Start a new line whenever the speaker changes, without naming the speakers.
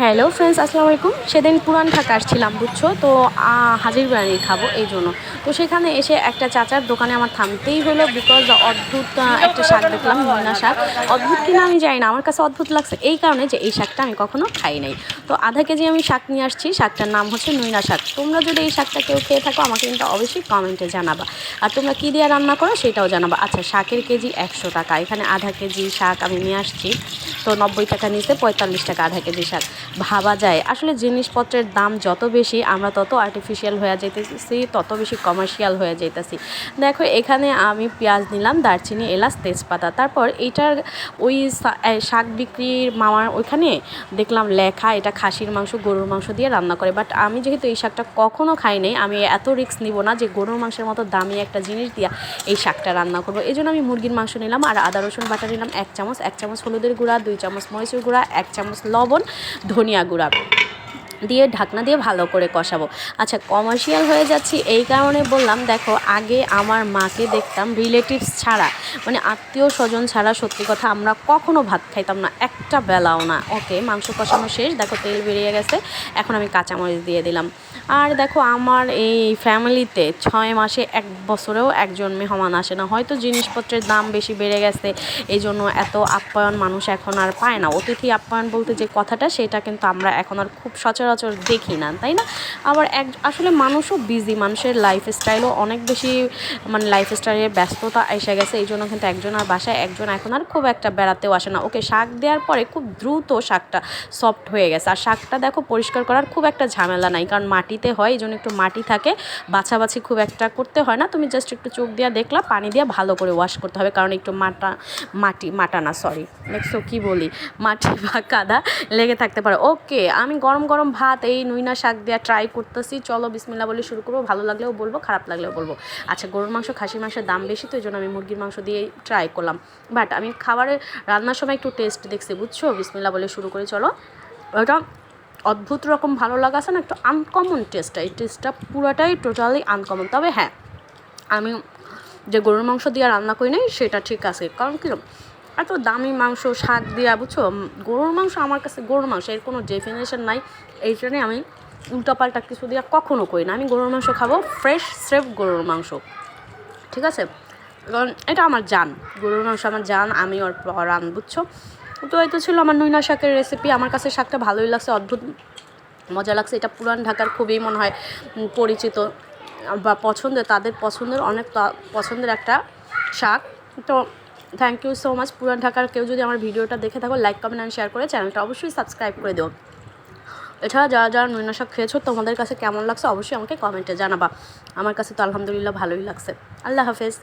Hello friends, আসসালামু আলাইকুম। সেদিন পুরান ঢাকা আসছিলাম, বুঝছো তো। হাজির বিরিয়ানি খাবো এই জন্য। তো সেখানে এসে একটা চাচার দোকানে আমার থামতেই হলো, বিকজ অদ্ভুত একটা শাক দেখলাম, ময়না শাক। অদ্ভুত কিনা আমি জানি না, আমার কাছে অদ্ভুত লাগছে এই কারণে যে এই শাকটা আমি কখনো খাই নাই। তো আধা কেজি আমি শাক নিয়ে আসছি, শাকটার নাম হচ্ছে নইনা শাক। তোমরা যদি এই শাকটা কেউ খেয়ে থাকো আমাকে কিন্তু অবশ্যই কমেন্টে জানাবা। আর তোমরা কী দিয়ে রান্না করো সেটাও জানাবা। আচ্ছা, শাকের কেজি 100 টাকা, এখানে আধা কেজি শাক আমি নিয়ে আসছি। তো 90 টাকা নিচে 45 টাকা আধা কেজি শাক। ভাবা যায় আসলে জিনিসপত্রের দাম যত বেশি আমরা তত আর্টিফিশিয়াল হয়ে যেতেছি, তত বেশি কমার্শিয়াল হয়ে যেতেছি। দেখো এখানে আমি পেঁয়াজ নিলাম, দারচিনি, এলাচ, তেজপাতা। তারপর এইটার ওই শাক বিক্রির মামার ওইখানে দেখলাম লেখা এটা খাসির মাংস, গরুর মাংস দিয়ে রান্না করে। বাট আমি যেহেতু এই শাকটা কখনো খাই নাই, আমি এত রিস্ক নিব না যে গরুর মাংসের মতো দামি একটা জিনিস দিয়া এই শাকটা রান্না করবো। এই জন্য আমি মুরগির মাংস নিলাম আর আদা রসুন বাটা নিলাম 1 চামচ, 1 চামচ হলুদের গুঁড়া, 2 চামচ মরিচের গুঁড়া, 1 চামচ লবণ, ধনিয়া গুঁড়া দিয়ে ঢাকনা দিয়ে ভালো করে কষাবো। আচ্ছা, কমার্শিয়াল হয়ে যাচ্ছি এই কারণে বললাম। দেখো আগে আমার মাকে দেখতাম রিলেটিভস ছাড়া, মানে আত্মীয় স্বজন ছাড়া সত্যি কথা আমরা কখনো ভাত খাইতাম না, একটা বেলাও না। ওকে, মাংস কষানো শেষ, দেখো তেল বেরিয়ে গেছে, এখন আমি কাঁচামরিচ দিয়ে দিলাম। আর দেখো আমার এই ফ্যামিলিতে 6 মাসে 1 বছরেও একজন মেহমান আসে না, হয়তো জিনিসপত্রের দাম বেশি বেড়ে গেছে এই জন্য এত আপ্যায়ন মানুষ এখন আর পায় না। অতিথি আপ্যায়ন বলতে যে কথাটা সেটা কিন্তু আমরা এখন আর খুব সচরাচর দেখি না, তাই না? আবার আসলে মানুষও বিজি, মানুষের লাইফস্টাইলও অনেক বেশি, মানে লাইফস্টাইলের ব্যস্ততা এসে গেছে, এই জন্য কিন্তু একজন আর বাসায় একজন এখন আর খুব একটা বেড়াতেও আসে না। ওকে, শাক দেওয়ার পরে খুব দ্রুত শাকটা সফট হয়ে গেছে। আর শাকটা দেখো পরিষ্কার করার খুব একটা ঝামেলা নাই, কারণ মাটিতে হয়, এই জন্য একটু মাটি থাকে, বাছাবাছি খুব একটা করতে হয় না। তুমি জাস্ট একটু চোখ দিয়ে দেখলা, পানি দিয়ে ভালো করে ওয়াশ করতে হবে, কারণ একটু মাটা না, সরি দেখছো কি বলি, মাটি বা কাদা লেগে থাকতে পারে। ওকে, আমি গরম গরম ভাত এই নইনা শাক দিয়ে ট্রাই করতেছি। চলো বিসমিল্লাহ বলে শুরু করবো, ভালো লাগলেও বলবো, খারাপ লাগলেও বলবো। আচ্ছা, গরুর মাংস খাসির মাংসের দাম বেশি, তো এই জন্য আমি মুরগির মাংস দিয়েই ট্রাই করলাম। বাট আমি খাবারের রান্নার সময় একটু টেস্ট দেখছি, বুঝছো। বিসমিল্লাহ বলে শুরু করি, চলো। ওটা অদ্ভুত রকম ভালো লাগাছে না, একটু আনকমন টেস্টটা, এই টেস্টটা পুরোটাই টোটালি আনকমন। তবে হ্যাঁ, আমি যে গরুর মাংস দিয়ে রান্না করি নাই সেটা ঠিক আছে, কারণ কি এত দামি মাংস শাক দিয়া, বুঝছো। গরুর মাংস আমার কাছে গরুর মাংস, এর কোনো ডেফিনেশন নাই। এই জন্যই আমি উল্টাপাল্টা কিছু দিয়া কখনো করি না। আমি গরুর মাংস খাবো, ফ্রেশ স্রেফ গরুর মাংস, ঠিক আছে। কারণ এটা আমার জান, গরুর মাংস আমার জান, আমি ওর রান, বুঝছো। তো এই তো ছিল আমার নইনা শাকের রেসিপি। আমার কাছে শাকটা ভালোই লাগছে, অদ্ভুত মজা লাগছে। এটা পুরান ঢাকার খুবই মনে হয় পরিচিত বা পছন্দের, তাদের পছন্দের অনেক পছন্দের একটা শাক। তো থ্যাংক ইউ সো মাচ। পুরান ঢাকার কেউ যদি আমার ভিডিওটা দেখে থাকো, লাইক কমেন্ট অ্যান্ড শেয়ার করে চ্যানেলটা অবশ্যই সাবস্ক্রাইব করে দিও। এছাড়া যারা যারা নইনা শাক খেয়েছো তোমাদের কাছে কেমন লাগছে অবশ্যই আমাকে কমেন্টে জানাবা। আমার কাছে তো আলহামদুলিল্লাহ ভালোই লাগছে। আল্লাহ হাফেজ।